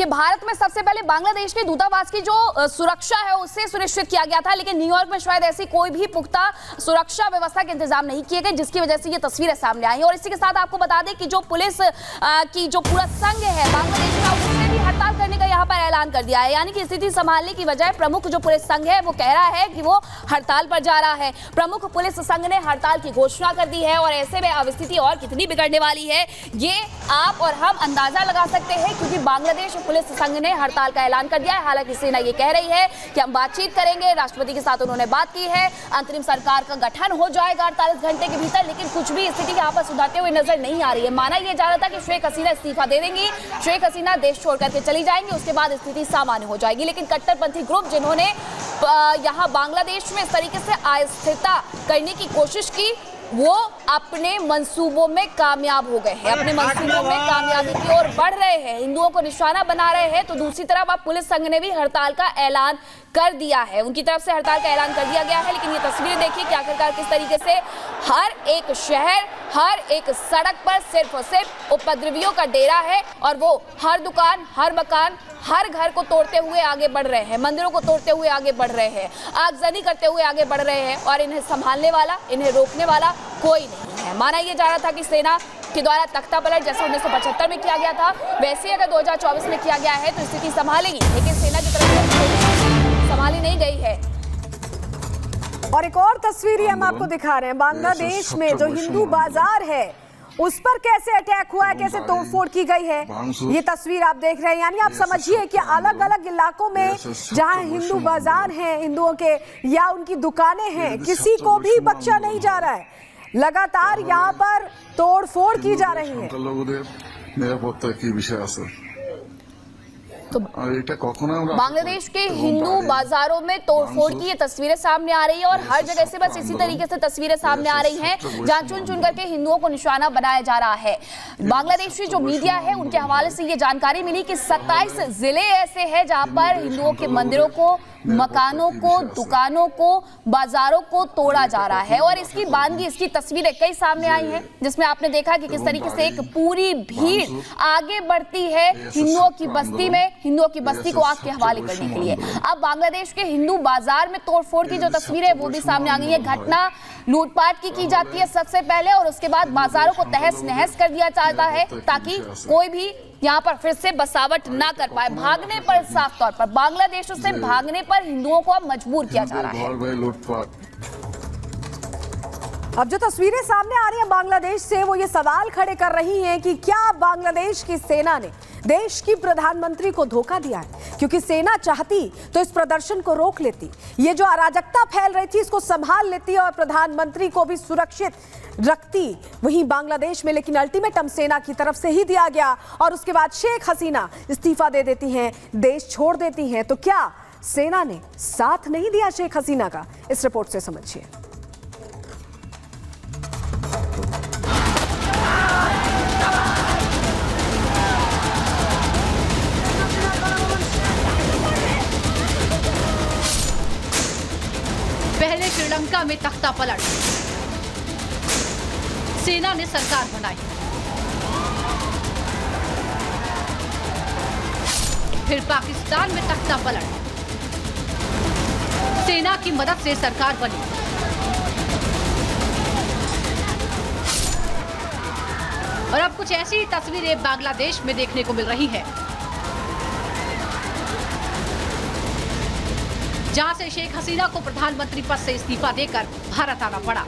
कि भारत में सबसे पहले बांग्लादेश के दूतावास की जो सुरक्षा है उससे सुनिश्चित किया गया था, लेकिन न्यूयॉर्क में शायद ऐसी कोई भी पुख्ता सुरक्षा व्यवस्था के इंतजाम नहीं किए गए, जिसकी वजह से ये तस्वीरें सामने आई। और इसी के साथ आपको बता दें कि जो पुलिस की जो पूरा संघ है बांग्लादेश का, उसने भी हड़ताल करने का यहाँ पर ऐलान कर दिया है। यानी कि स्थिति संभालने की बजाय प्रमुख जो पुलिस संघ है वो कह रहा है कि वो हड़ताल पर जा रहा है। प्रमुख पुलिस संघ ने हड़ताल की घोषणा कर दी है और ऐसे में अब स्थिति और कितनी बिगड़ने वाली है ये आप और हम अंदाजा लगा सकते हैं, क्योंकि बांग्लादेश पुलिस संघ ने हड़ताल का ऐलान कर दिया है। हालांकि सेना ये कह रही है कि हम बातचीत करेंगे, राष्ट्रपति के साथ उन्होंने बात की है, अंतरिम सरकार का गठन हो जाएगा 48 घंटे के भीतर, लेकिन कुछ भी स्थिति यहाँ पर सुधारते हुए नजर नहीं आ रही है। माना यह जा रहा था कि शेख हसीना इस्तीफा दे देंगी, शेख हसीना देश छोड़ करके चली जाएंगी, उसके बाद स्थिति सामान्य हो जाएगी। लेकिन कट्टरपंथी ग्रुप जिन्होंने यहाँ बांग्लादेश में इस तरीके से अस्थिरता करने की कोशिश की, वो अपने मंसूबों में कामयाब हो गए हैं, अपने मंसूबों में कामयाबी की ओर बढ़ रहे हैं, हिंदुओं को निशाना बना रहे हैं। तो दूसरी तरफ अब पुलिस संघ ने भी हड़ताल का ऐलान कर दिया है, उनकी तरफ से हड़ताल का ऐलान कर दिया गया है। लेकिन ये तस्वीरें देखिए कि आखिरकार किस तरीके से हर एक शहर, हर एक सड़क पर सिर्फ और सिर्फ उपद्रवियों का डेरा है और वो हर दुकान, हर मकान, हर घर को तोड़ते हुए आगे बढ़ रहे हैं, मंदिरों को तोड़ते हुए आगे बढ़ रहे हैं, आगजनी करते हुए आगे बढ़ रहे हैं और इन्हें संभालने वाला, इन्हें रोकने वाला कोई नहीं है। माना यह जा रहा था कि सेना के द्वारा तख्ता पलट जैसे 1975 में किया गया था, वैसे अगर 2024 में किया गया है तो स्थिति संभालेगी, लेकिन सेना की तरफ से संभाली नहीं गई है। और एक और तस्वीर हम आपको दिखा रहे हैं, बांग्लादेश में जो हिंदू बाजार है उस पर कैसे अटैक हुआ है, कैसे तोड़फोड़ की गई है, ये तस्वीर आप देख रहे हैं। यानी आप समझिए कि अलग अलग इलाकों में जहां हिंदू बाजार हैं, हिंदुओं के या उनकी दुकानें हैं, किसी को भी बख्शा नहीं जा रहा है, लगातार यहाँ पर तोड़फोड़ की जा रही है। तो बांग्लादेश के हिंदू बाजारों में तोड़फोड़ की ये तस्वीरें सामने आ रही है और हर जगह से बस इसी तरीके से तस्वीरें सामने आ रही हैं, जहां चुन चुन करके हिंदुओं को निशाना बनाया जा रहा है। बांग्लादेशी जो मीडिया है उनके हवाले से ये जानकारी मिली कि 27 जिले ऐसे हैं जहां पर हिंदुओं के मंदिरों को, मकानों को, दुकानों को, बाजारों को तोड़ा जा रहा है। और इसकी बानगी, इसकी तस्वीरें कई सामने आई हैं, जिसमें आपने देखा कि किस तरीके से एक पूरी भीड़ आगे बढ़ती है हिंदुओं की बस्ती में, हिंदुओं की बस्ती को आग के हवाले करने के लिए। अब बांग्लादेश के हिंदू बाजार में तोड़फोड़ की जो तस्वीरें है वो भी सामने आ गई है। घटना लूटपाट की जाती है सबसे पहले और उसके बाद बाजारों को तहस नहस कर दिया जाता है ताकि कोई भी यहाँ पर फिर से बसावट ना कर पाए। भागने पर, साफ तौर पर बांग्लादेश से भागने पर हिंदुओं को अब मजबूर किया जा रहा है। अब जो तस्वीरें सामने आ रही हैं बांग्लादेश से, वो ये सवाल खड़े कर रही हैं कि क्या बांग्लादेश की सेना ने देश की प्रधानमंत्री को धोखा दिया है? क्योंकि सेना चाहती तो इस प्रदर्शन को रोक लेती, ये जो अराजकता फैल रही थी इसको संभाल लेती और प्रधानमंत्री को भी सुरक्षित रखती वहीं बांग्लादेश में। लेकिन अल्टीमेटम सेना की तरफ से ही दिया गया और उसके बाद शेख हसीना इस्तीफा दे देती हैं, देश छोड़ देती हैं। तो क्या सेना ने साथ नहीं दिया शेख हसीना का? इस रिपोर्ट से समझिए। पहले श्रीलंका में तख्ता पलट, सेना ने सरकार बनाई, फिर पाकिस्तान में तख्ता पलट, सेना की मदद से सरकार बनी। और अब कुछ ऐसी ही तस्वीरें बांग्लादेश में देखने को मिल रही है, जहां से शेख हसीना को प्रधानमंत्री पद से इस्तीफा देकर भारत आना पड़ा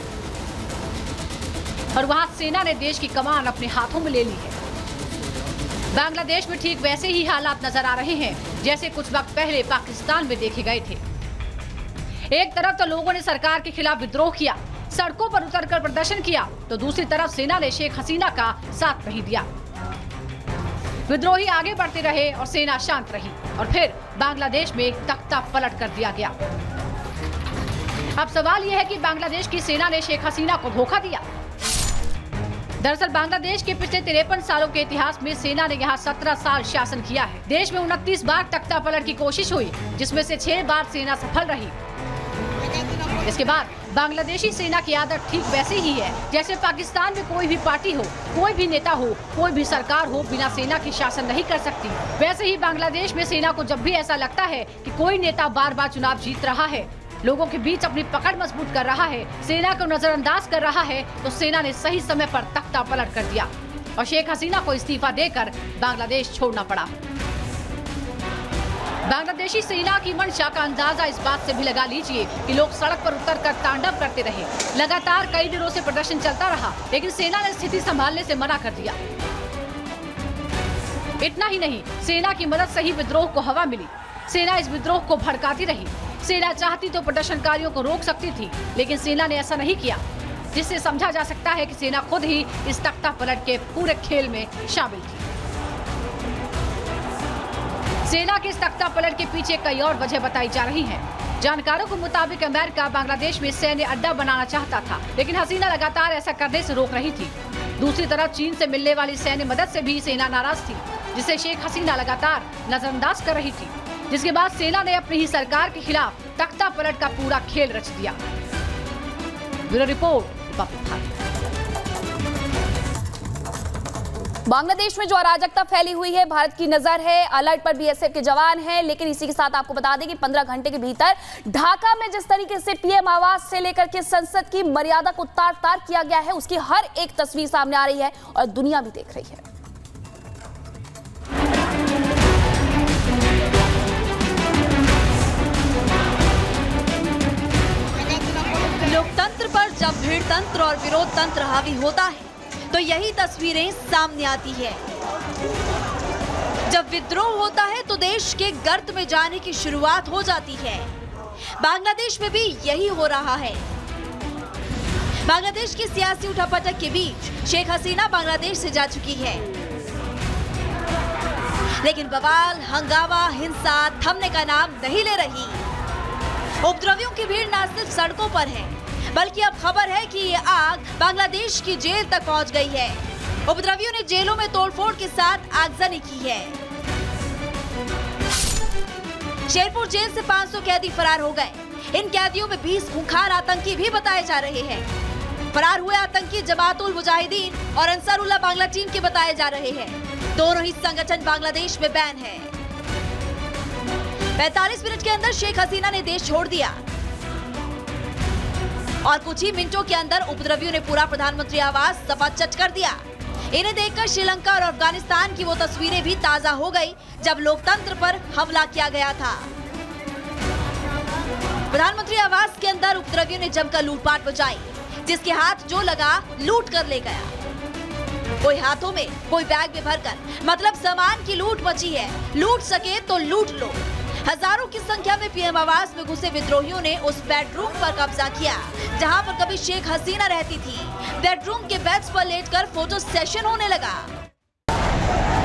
और वहां सेना ने देश की कमान अपने हाथों में ले ली है। बांग्लादेश में ठीक वैसे ही हालात नजर आ रहे हैं जैसे कुछ वक्त पहले पाकिस्तान में देखे गए थे। एक तरफ तो लोगों ने सरकार के खिलाफ विद्रोह किया, सड़कों पर उतरकर प्रदर्शन किया, तो दूसरी तरफ सेना ने शेख हसीना का साथ नहीं दिया। विद्रोही आगे बढ़ते रहे और सेना शांत रही और फिर बांग्लादेश में तख्ता पलट कर दिया गया। अब सवाल यह है कि बांग्लादेश की सेना ने शेख हसीना को धोखा दिया। दरअसल बांग्लादेश के पिछले 53 सालों के इतिहास में सेना ने यहाँ 17 साल शासन किया है। देश में 29 बार तख्ता पलट की कोशिश हुई, जिसमें से 6 बार सेना सफल रही। इसके बाद बांग्लादेशी सेना की आदत ठीक वैसे ही है जैसे पाकिस्तान में कोई भी पार्टी हो, कोई भी नेता हो, कोई भी सरकार हो, बिना सेना के शासन नहीं कर सकती। वैसे ही बांग्लादेश में सेना को जब भी ऐसा लगता है कि कोई नेता बार बार चुनाव जीत रहा है, लोगों के बीच अपनी पकड़ मजबूत कर रहा है, सेना को नजरअंदाज कर रहा है, तो सेना ने सही समय पर तख्ता पलट कर दिया और शेख हसीना को इस्तीफा देकर बांग्लादेश छोड़ना पड़ा। बांग्लादेशी सेना की मंशा का अंदाजा इस बात से भी लगा लीजिए कि लोग सड़क पर उतरकर तांडव करते रहे। लगातार कई दिनों से प्रदर्शन चलता रहा, लेकिन सेना ने स्थिति संभालने से मना कर दिया। इतना ही नहीं, सेना की मदद से ही विद्रोह को हवा मिली। सेना इस विद्रोह को भड़काती रही। सेना चाहती तो प्रदर्शनकारियों को रोक सकती थी, लेकिन सेना ने ऐसा नहीं किया, जिससे समझा जा सकता है कि सेना खुद ही इस तख्ता पलट के पूरे खेल में शामिल थी। सेना के इस तख्ता पलट के पीछे कई और वजह बताई जा रही हैं। जानकारों के मुताबिक अमेरिका बांग्लादेश में सैन्य अड्डा बनाना चाहता था, लेकिन हसीना लगातार ऐसा करने से रोक रही थी। दूसरी तरफ चीन से मिलने वाली सैन्य मदद से भी सेना नाराज थी, जिसे शेख हसीना लगातार नजरअंदाज कर रही थी, जिसके बाद सेना ने अपनी ही सरकार के खिलाफ तख्ता पलट का पूरा खेल रच दिया। Bureau report, Republic Bharat. Bangladesh में जो अराजकता फैली हुई है, भारत की नजर है, अलर्ट पर बीएसएफ के जवान हैं। लेकिन इसी के साथ आपको बता दें कि 15 घंटे के भीतर ढाका में जिस तरीके से पीएम आवास से लेकर के संसद की मर्यादा को तार-तार किया गया है, उसकी हर एक तस्वीर सामने आ रही है और दुनिया भी देख रही है। लोकतंत्र पर जब भीड़ तंत्र और विरोध तंत्र हावी होता है तो यही तस्वीरें सामने आती है। जब विद्रोह होता है तो देश के गर्त में जाने की शुरुआत हो जाती है। बांग्लादेश में भी यही हो रहा है। बांग्लादेश की सियासी उठापटक के बीच शेख हसीना बांग्लादेश से जा चुकी है, लेकिन बवाल, हंगामा, हिंसा थमने का नाम नहीं ले रही। उपद्रवियों की भीड़ न सिर्फ सड़कों पर है, बल्कि अब खबर है कि ये आग बांग्लादेश की जेल तक पहुंच गई है। उपद्रवियों ने जेलों में तोड़फोड़ के साथ आगजनी की है। शेरपुर जेल से 500 कैदी फरार हो गए। इन कैदियों में 20 खूंखार आतंकी भी बताए जा रहे हैं। फरार हुए आतंकी जमात उल मुजाहिदीन और अंसारुल्लाह बांग्ला टीम के बताए जा रहे हैं। दोनों ही संगठन बांग्लादेश में बैन है। 45 मिनट के अंदर शेख हसीना ने देश छोड़ दिया और कुछ ही मिनटों के अंदर उपद्रवियों ने पूरा प्रधानमंत्री आवास सपाचट कर दिया। इन्हें देखकर श्रीलंका और अफगानिस्तान की वो तस्वीरें भी ताजा हो गई जब लोकतंत्र पर हमला किया गया था। प्रधानमंत्री आवास के अंदर उपद्रवियों ने जमकर लूटपाट मचाई। जिसके हाथ जो लगा लूट कर ले गया। कोई हाथों में, कोई बैग में भरकर, मतलब सामान की लूट मची है। लूट सके तो लूट लो। हजारों की संख्या में पीएम आवास में घुसे विद्रोहियों ने उस बेडरूम पर कब्जा किया जहां पर कभी शेख हसीना रहती थी। बेडरूम के बेड्स पर लेटकर फोटो सेशन होने लगा।